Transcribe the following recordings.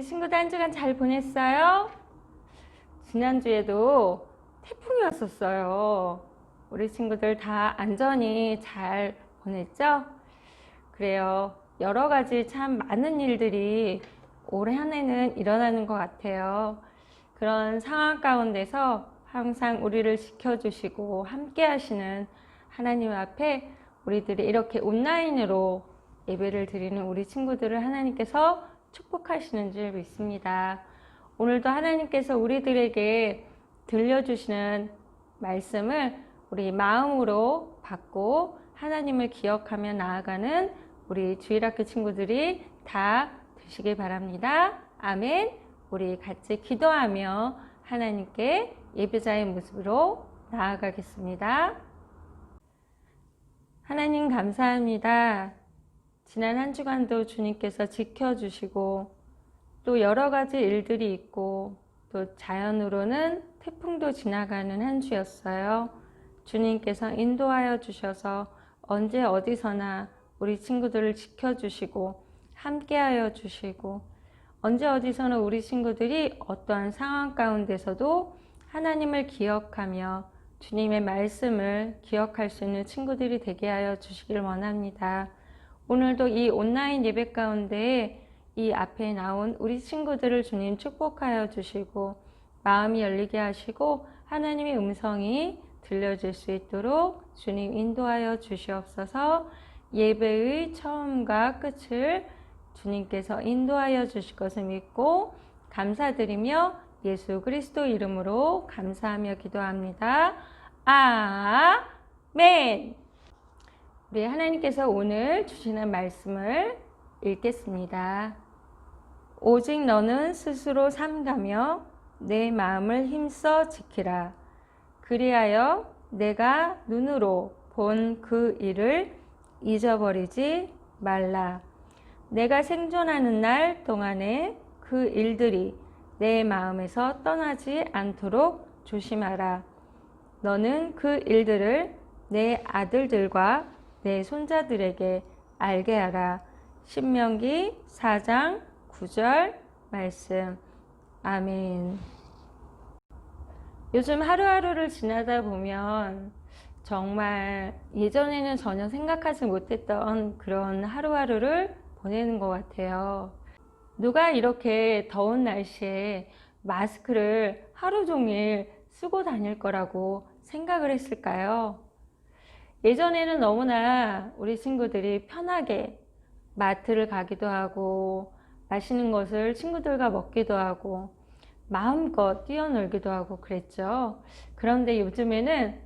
친구들 한 주간 잘 보냈어요? 지난주에도 태풍이 왔었어요. 우리 친구들 다 안전히 잘 보냈죠? 그래요. 여러 가지 참 많은 일들이 올해 한 해는 일어나는 것 같아요. 그런 상황 가운데서 항상 우리를 지켜주시고 함께 하시는 하나님 앞에 우리들이 이렇게 온라인으로 예배를 드리는 우리 친구들을 하나님께서 축복하시는 줄 믿습니다. 오늘도 하나님께서 우리들에게 들려주시는 말씀을 우리 마음으로 받고 하나님을 기억하며 나아가는 우리 주일학교 친구들이 다 되시길 바랍니다. 아멘. 우리 같이 기도하며 하나님께 예배자의 모습으로 나아가겠습니다. 하나님 감사합니다. 지난 한 주간도 주님께서 지켜주시고 또 여러 가지 일들이 있고 또 자연으로는 태풍도 지나가는 한 주였어요. 주님께서 인도하여 주셔서 언제 어디서나 우리 친구들을 지켜주시고 함께하여 주시고 언제 어디서나 우리 친구들이 어떠한 상황 가운데서도 하나님을 기억하며 주님의 말씀을 기억할 수 있는 친구들이 되게 하여 주시길 원합니다. 오늘도 이 온라인 예배 가운데 이 앞에 나온 우리 친구들을 주님 축복하여 주시고 마음이 열리게 하시고 하나님의 음성이 들려질 수 있도록 주님 인도하여 주시옵소서. 예배의 처음과 끝을 주님께서 인도하여 주실 것을 믿고 감사드리며 예수 그리스도 이름으로 감사하며 기도합니다. 아멘. 우리 하나님께서 오늘 주시는 말씀을 읽겠습니다. 오직 너는 스스로 삼가며 내 마음을 힘써 지키라. 그리하여 내가 눈으로 본 그 일을 잊어버리지 말라. 내가 생존하는 날 동안에 그 일들이 내 마음에서 떠나지 않도록 조심하라. 너는 그 일들을 내 아들들과 내 손자들에게 알게 하라. 신명기 4장 9절 말씀. 아멘. 요즘 하루하루를 지나다 보면 정말 예전에는 전혀 생각하지 못했던 그런 하루하루를 보내는 것 같아요. 누가 이렇게 더운 날씨에 마스크를 하루 종일 쓰고 다닐 거라고 생각을 했을까요? 예전에는 너무나 우리 친구들이 편하게 마트를 가기도 하고 맛있는 것을 친구들과 먹기도 하고 마음껏 뛰어놀기도 하고 그랬죠. 그런데 요즘에는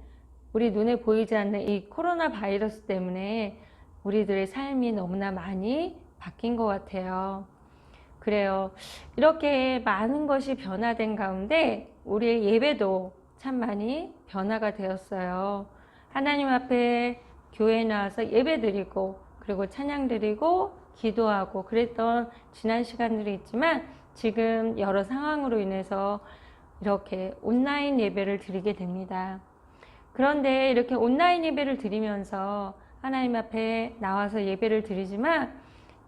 우리 눈에 보이지 않는 이 코로나 바이러스 때문에 우리들의 삶이 너무나 많이 바뀐 것 같아요. 그래요. 이렇게 많은 것이 변화된 가운데 우리의 예배도 참 많이 변화가 되었어요. 하나님 앞에 교회에 나와서 예배 드리고 그리고 찬양 드리고 기도하고 그랬던 지난 시간들이 있지만 지금 여러 상황으로 인해서 이렇게 온라인 예배를 드리게 됩니다. 그런데 이렇게 온라인 예배를 드리면서 하나님 앞에 나와서 예배를 드리지만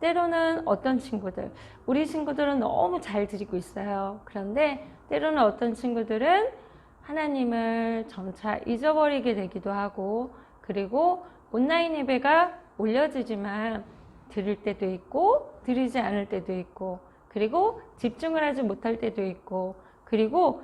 때로는 어떤 친구들, 우리 친구들은 너무 잘 드리고 있어요. 그런데 때로는 어떤 친구들은 하나님을 점차 잊어버리게 되기도 하고 그리고 온라인 예배가 올려지지만 드릴 때도 있고 드리지 않을 때도 있고 그리고 집중을 하지 못할 때도 있고 그리고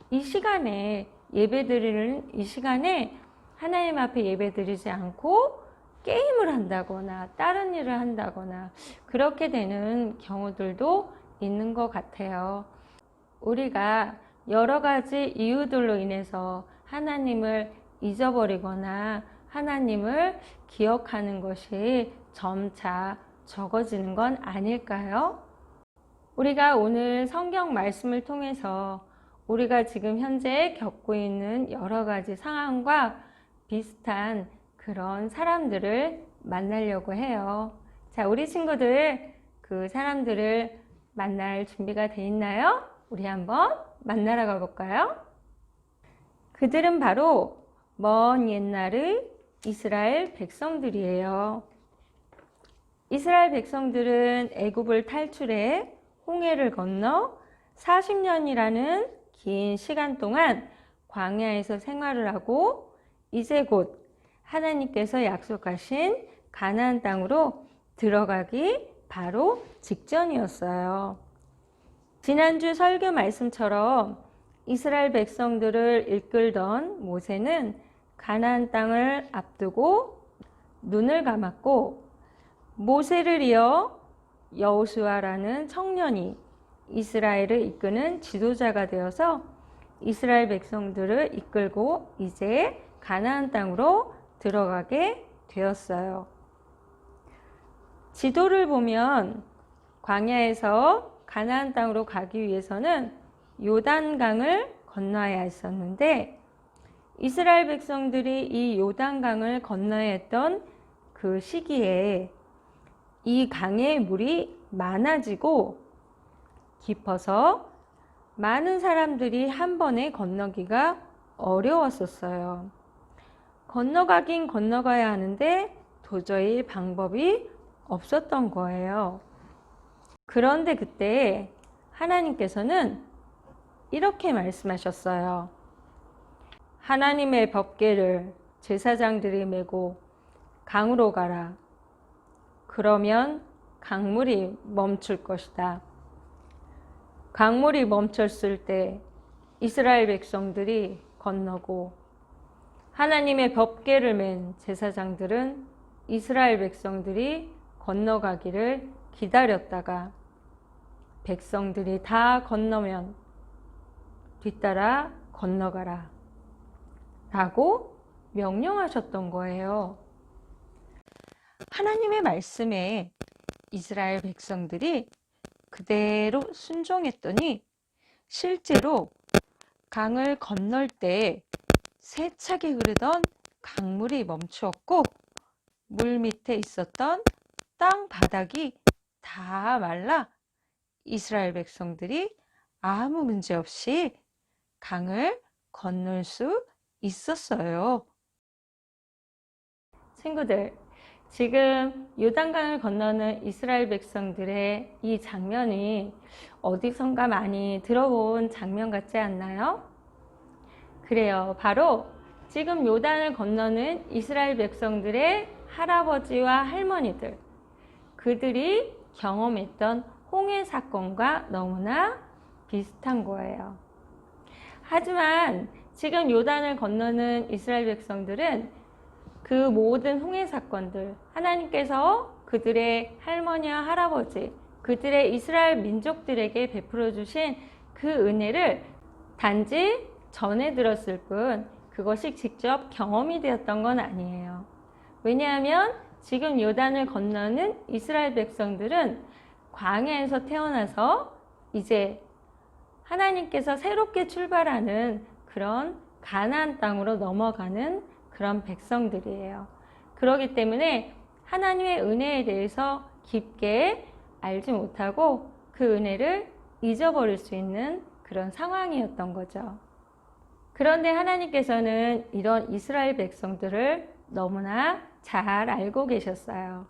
이 시간에 예배 드리는 이 시간에 하나님 앞에 예배 드리지 않고 게임을 한다거나 다른 일을 한다거나 그렇게 되는 경우들도 있는 것 같아요. 우리가 여러 가지 이유들로 인해서 하나님을 잊어버리거나 하나님을 기억하는 것이 점차 적어지는 건 아닐까요? 우리가 오늘 성경 말씀을 통해서 우리가 지금 현재 겪고 있는 여러 가지 상황과 비슷한 그런 사람들을 만나려고 해요. 자, 우리 친구들 그 사람들을 만날 준비가 돼 있나요? 우리 한번 만나러 가볼까요? 그들은 바로 먼 옛날의 이스라엘 백성들이에요. 이스라엘 백성들은 애굽을 탈출해 홍해를 건너 40년이라는 긴 시간 동안 광야에서 생활을 하고 이제 곧 하나님께서 약속하신 가나안 땅으로 들어가기 바로 직전이었어요. 지난주 설교 말씀처럼 이스라엘 백성들을 이끌던 모세는 가나안 땅을 앞두고 눈을 감았고, 모세를 이어 여호수아라는 청년이 이스라엘을 이끄는 지도자가 되어서 이스라엘 백성들을 이끌고 이제 가나안 땅으로 들어가게 되었어요. 지도를 보면 광야에서 가나안 땅으로 가기 위해서는 요단강을 건너야 했었는데, 이스라엘 백성들이 이 요단강을 건너야 했던 그 시기에 이 강의 물이 많아지고 깊어서 많은 사람들이 한 번에 건너기가 어려웠었어요. 건너가긴 건너가야 하는데 도저히 방법이 없었던 거예요. 그런데 그때 하나님께서는 이렇게 말씀하셨어요. 하나님의 법궤를 제사장들이 메고 강으로 가라. 그러면 강물이 멈출 것이다. 강물이 멈췄을 때 이스라엘 백성들이 건너고, 하나님의 법궤를 맨 제사장들은 이스라엘 백성들이 건너가기를 기다렸다가 백성들이 다 건너면 뒤따라 건너가라 라고 명령하셨던 거예요. 하나님의 말씀에 이스라엘 백성들이 그대로 순종했더니 실제로 강을 건널 때 세차게 흐르던 강물이 멈추었고, 물 밑에 있었던 땅 바닥이 다 말라 이스라엘 백성들이 아무 문제 없이 강을 건널 수 있었어요. 친구들, 지금 요단강을 건너는 이스라엘 백성들의 이 장면이 어디선가 많이 들어본 장면 같지 않나요? 그래요. 바로 지금 요단을 건너는 이스라엘 백성들의 할아버지와 할머니들, 그들이 경험했던 홍해 사건과 너무나 비슷한 거예요. 하지만 지금 요단을 건너는 이스라엘 백성들은 그 모든 홍해 사건들, 하나님께서 그들의 할머니와 할아버지, 그들의 이스라엘 민족들에게 베풀어 주신 그 은혜를 단지 전해 들었을 뿐 그것이 직접 경험이 되었던 건 아니에요. 왜냐하면 지금 요단을 건너는 이스라엘 백성들은 광야에서 태어나서 이제 하나님께서 새롭게 출발하는 그런 가나안 땅으로 넘어가는 그런 백성들이에요. 그렇기 때문에 하나님의 은혜에 대해서 깊게 알지 못하고 그 은혜를 잊어버릴 수 있는 그런 상황이었던 거죠. 그런데 하나님께서는 이런 이스라엘 백성들을 너무나 잘 알고 계셨어요.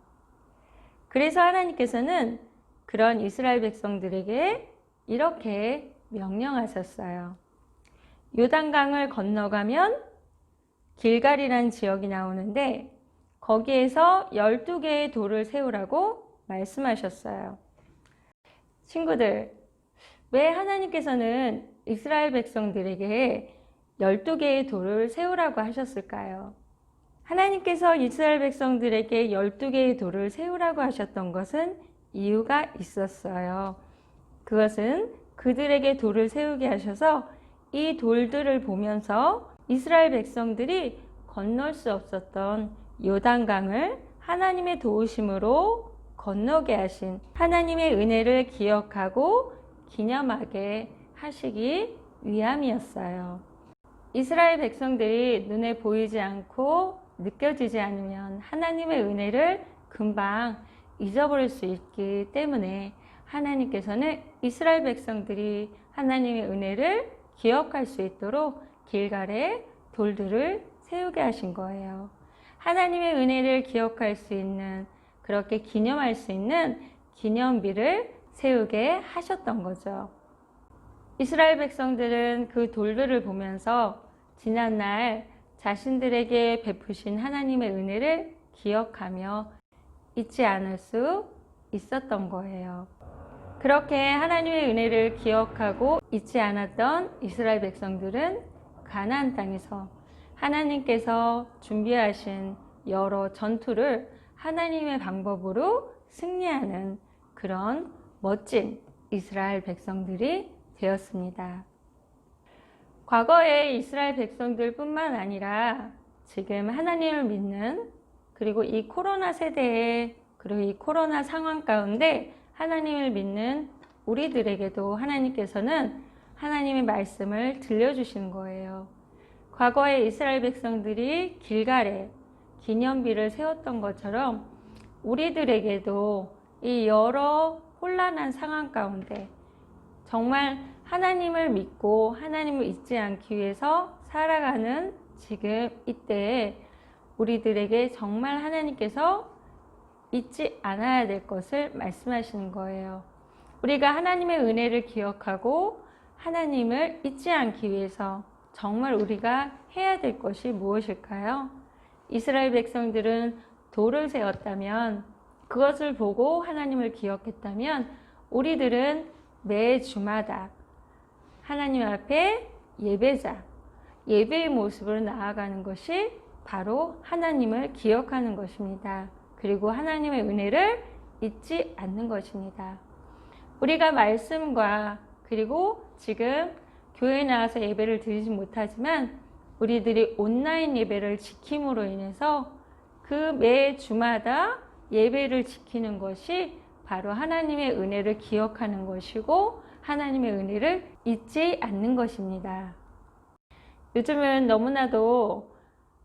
그래서 하나님께서는 그런 이스라엘 백성들에게 이렇게 명령하셨어요. 요단강을 건너가면 길갈이라는 지역이 나오는데 거기에서 12개의 돌을 세우라고 말씀하셨어요. 친구들, 왜 하나님께서는 이스라엘 백성들에게 12개의 돌을 세우라고 하셨을까요? 하나님께서 이스라엘 백성들에게 12개의 돌을 세우라고 하셨던 것은 이유가 있었어요. 그것은 그들에게 돌을 세우게 하셔서 이 돌들을 보면서 이스라엘 백성들이 건널 수 없었던 요단강을 하나님의 도우심으로 건너게 하신 하나님의 은혜를 기억하고 기념하게 하시기 위함이었어요. 이스라엘 백성들이 눈에 보이지 않고 느껴지지 않으면 하나님의 은혜를 금방 잊어버릴 수 있기 때문에 하나님께서는 이스라엘 백성들이 하나님의 은혜를 기억할 수 있도록 길갈에 돌들을 세우게 하신 거예요. 하나님의 은혜를 기억할 수 있는, 그렇게 기념할 수 있는 기념비를 세우게 하셨던 거죠. 이스라엘 백성들은 그 돌들을 보면서 지난날 자신들에게 베푸신 하나님의 은혜를 기억하며 잊지 않을 수 있었던 거예요. 그렇게 하나님의 은혜를 기억하고 잊지 않았던 이스라엘 백성들은 가나안 땅에서 하나님께서 준비하신 여러 전투를 하나님의 방법으로 승리하는 그런 멋진 이스라엘 백성들이 되었습니다. 과거의 이스라엘 백성들뿐만 아니라 지금 하나님을 믿는, 그리고 이 코로나 세대에, 그리고 이 코로나 상황 가운데 하나님을 믿는 우리들에게도 하나님께서는 하나님의 말씀을 들려주시는 거예요. 과거에 이스라엘 백성들이 길갈에 기념비를 세웠던 것처럼 우리들에게도 이 여러 혼란한 상황 가운데 정말 하나님을 믿고 하나님을 잊지 않기 위해서 살아가는 지금 이때에 우리들에게 정말 하나님께서 잊지 않아야 될 것을 말씀하시는 거예요. 우리가 하나님의 은혜를 기억하고 하나님을 잊지 않기 위해서 정말 우리가 해야 될 것이 무엇일까요? 이스라엘 백성들은 돌을 세웠다면, 그것을 보고 하나님을 기억했다면 우리들은 매 주마다 하나님 앞에 예배자, 예배의 모습으로 나아가는 것이 바로 하나님을 기억하는 것입니다. 그리고 하나님의 은혜를 잊지 않는 것입니다. 우리가 말씀과 그리고 지금 교회에 나와서 예배를 드리지 못하지만 우리들이 온라인 예배를 지킴으로 인해서 그 매 주마다 예배를 지키는 것이 바로 하나님의 은혜를 기억하는 것이고 하나님의 은혜를 잊지 않는 것입니다. 요즘은 너무나도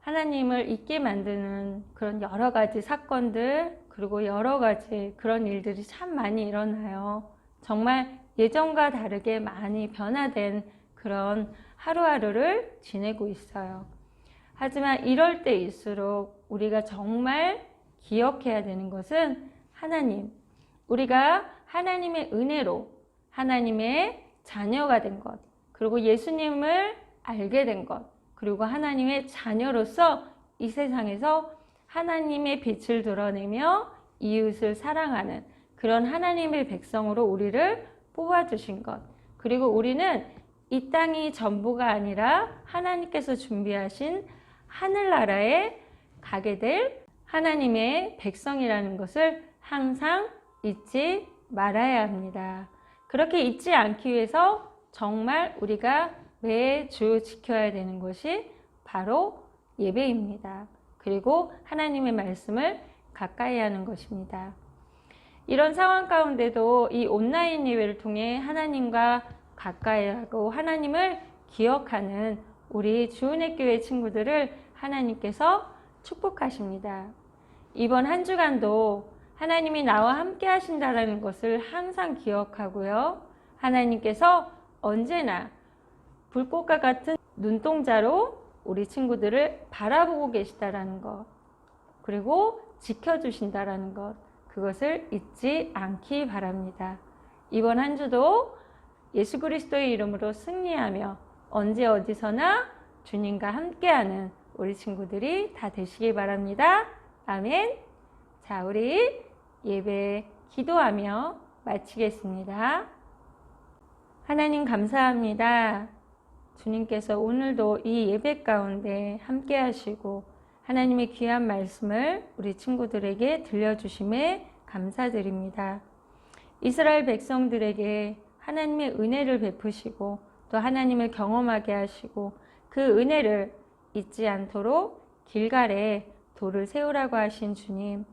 하나님을 잊게 만드는 그런 여러 가지 사건들, 그리고 여러 가지 그런 일들이 참 많이 일어나요. 정말 예전과 다르게 많이 변화된 그런 하루하루를 지내고 있어요. 하지만 이럴 때일수록 우리가 정말 기억해야 되는 것은 하나님, 우리가 하나님의 은혜로 하나님의 자녀가 된 것, 그리고 예수님을 알게 된 것, 그리고 하나님의 자녀로서 이 세상에서 하나님의 빛을 드러내며 이웃을 사랑하는 그런 하나님의 백성으로 우리를 뽑아주신 것, 그리고 우리는 이 땅이 전부가 아니라 하나님께서 준비하신 하늘나라에 가게 될 하나님의 백성이라는 것을 항상 잊지 말아야 합니다. 그렇게 잊지 않기 위해서 정말 우리가 매주 지켜야 되는 것이 바로 예배입니다. 그리고 하나님의 말씀을 가까이 하는 것입니다. 이런 상황 가운데도 이 온라인 예배를 통해 하나님과 가까이 하고 하나님을 기억하는 우리 주은혜 교회 친구들을 하나님께서 축복하십니다. 이번 한 주간도 하나님이 나와 함께 하신다는 것을 항상 기억하고요. 하나님께서 언제나 불꽃과 같은 눈동자로 우리 친구들을 바라보고 계시다라는 것, 그리고 지켜주신다라는 것, 그것을 잊지 않기 바랍니다. 이번 한 주도 예수 그리스도의 이름으로 승리하며 언제 어디서나 주님과 함께하는 우리 친구들이 다 되시기 바랍니다. 아멘. 자, 우리 예배 기도하며 마치겠습니다. 하나님 감사합니다. 주님께서 오늘도 이 예배 가운데 함께 하시고 하나님의 귀한 말씀을 우리 친구들에게 들려주심에 감사드립니다. 이스라엘 백성들에게 하나님의 은혜를 베푸시고 또 하나님을 경험하게 하시고 그 은혜를 잊지 않도록 길갈에 돌을 세우라고 하신 주님,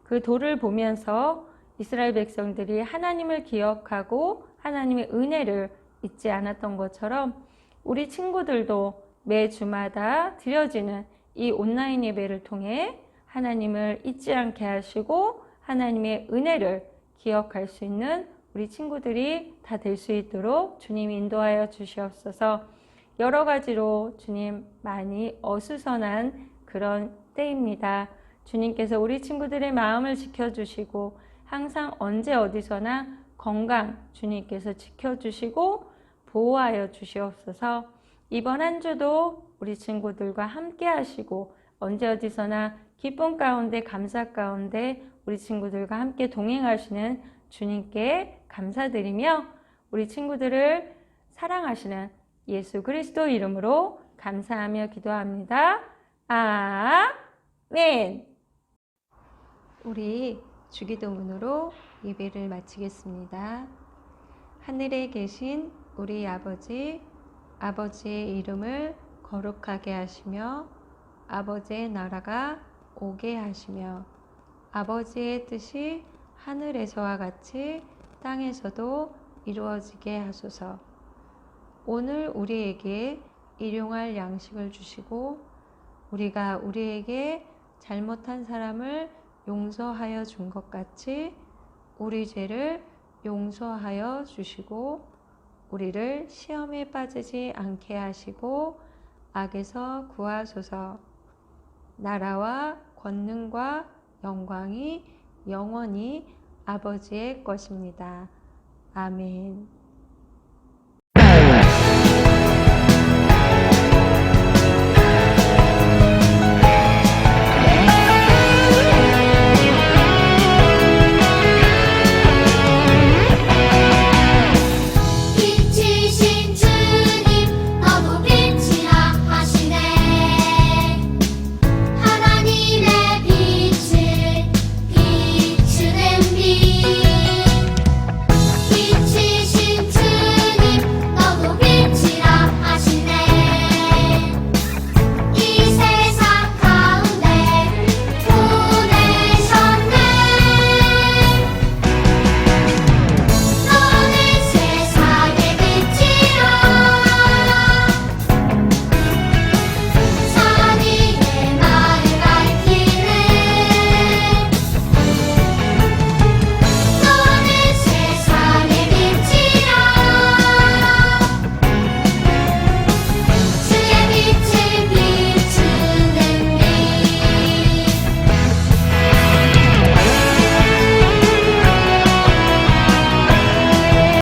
그 돌을 보면서 이스라엘 백성들이 하나님을 기억하고 하나님의 은혜를 잊지 않았던 것처럼 우리 친구들도 매 주마다 드려지는 이 온라인 예배를 통해 하나님을 잊지 않게 하시고 하나님의 은혜를 기억할 수 있는 우리 친구들이 다 될 수 있도록 주님 인도하여 주시옵소서. 여러 가지로 주님 많이 어수선한 그런 때입니다. 주님께서 우리 친구들의 마음을 지켜주시고 항상 언제 어디서나 건강 주님께서 지켜주시고 보호하여 주시옵소서. 이번 한 주도 우리 친구들과 함께 하시고 언제 어디서나 기쁨 가운데 감사 가운데 우리 친구들과 함께 동행하시는 주님께 감사드리며 우리 친구들을 사랑하시는 예수 그리스도 이름으로 감사하며 기도합니다. 아멘. 우리 주기도문으로 예배를 마치겠습니다. 하늘에 계신 우리 아버지, 아버지의 이름을 거룩하게 하시며 아버지의 나라가 오게 하시며 아버지의 뜻이 하늘에서와 같이 땅에서도 이루어지게 하소서. 오늘 우리에게 일용할 양식을 주시고 우리가 우리에게 잘못한 사람을 용서하여 준 것 같이 우리 죄를 용서하여 주시고 우리를 시험에 빠지지 않게 하시고 악에서 구하소서. 나라와 권능과 영광이 영원히 아버지의 것입니다. 아멘.